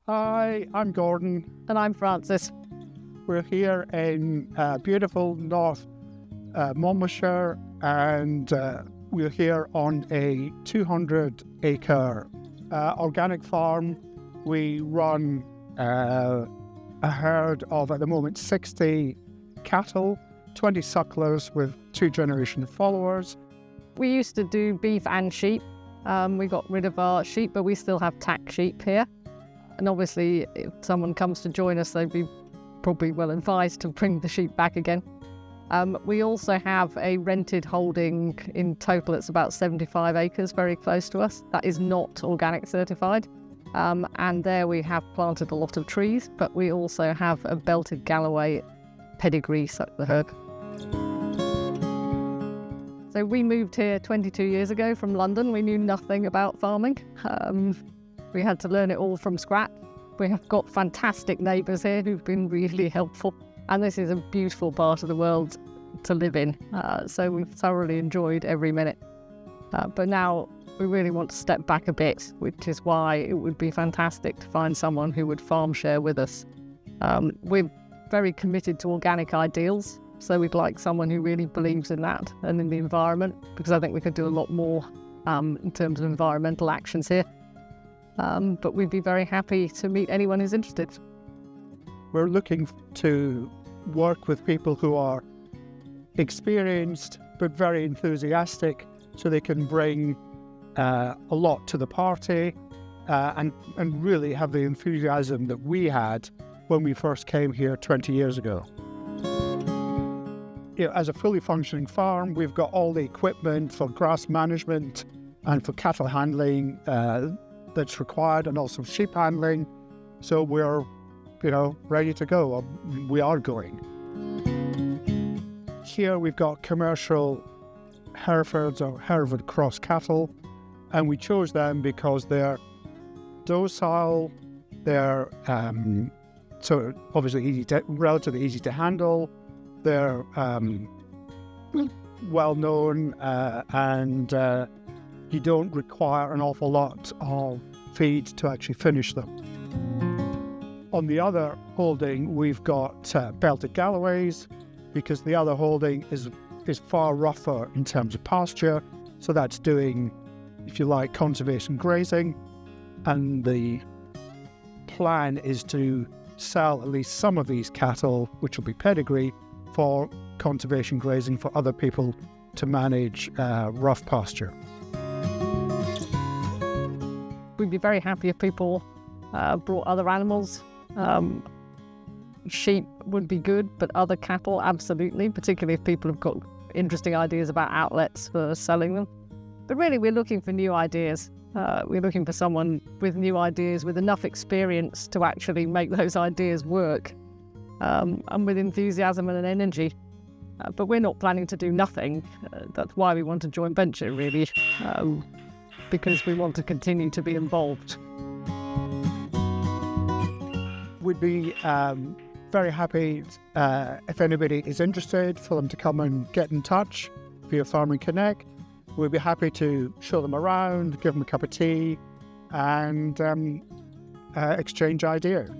Hi, I'm Gordon. And I'm Frances. We're here in beautiful North Monmouthshire, and we're here on a 200-acre organic farm. We run a herd of, at the moment, 60 cattle, 20 sucklers with 2-generation followers. We used to do beef and sheep. We got rid of our sheep, but we still have tack sheep here. And obviously, if someone comes to join us, they'd be probably well advised to bring the sheep back again. We also have a rented holding. In total, it's about 75 acres, very close to us. That is not organic certified. And there we have planted a lot of trees, but we also have a belted Galloway pedigree suckler herd. So we moved here 22 years ago from London. We knew nothing about farming. We had to learn it all from scratch. We have got fantastic neighbours here who've been really helpful. And this is a beautiful part of the world to live in. So we've thoroughly enjoyed every minute. But now we really want to step back a bit, which is why it would be fantastic to find someone who would farm share with us. We're very committed to organic ideals. So we'd like someone who really believes in that and in the environment, because I think we could do a lot more in terms of environmental actions here. But we'd be very happy to meet anyone who's interested. We're looking to work with people who are experienced but very enthusiastic, so they can bring a lot to the party and really have the enthusiasm that we had when we first came here 20 years ago. You know, as a fully functioning farm, we've got all the equipment for grass management and for cattle handling that's required, and also sheep handling. So we're, ready to go. We are going. Here we've got commercial Herefords or Hereford cross cattle, and we chose them because they're docile, they're so obviously relatively easy to handle, they're well known, and you don't require an awful lot of feed to actually finish them. On the other holding, we've got belted Galloways, because the other holding is far rougher in terms of pasture. So that's doing, if you like, conservation grazing. And the plan is to sell at least some of these cattle, which will be pedigree, for conservation grazing for other people to manage rough pasture. We'd be very happy if people brought other animals. Sheep would be good, but other cattle, absolutely, particularly if people have got interesting ideas about outlets for selling them. But really, we're looking for new ideas. We're looking for someone with new ideas, with enough experience to actually make those ideas work, and with enthusiasm and an energy. But we're not planning to do nothing. That's why we want to join venture, really, because we want to continue to be involved. We'd be very happy if anybody is interested for them to come and get in touch via Farming Connect. We'd be happy to show them around, give them a cup of tea, and exchange ideas.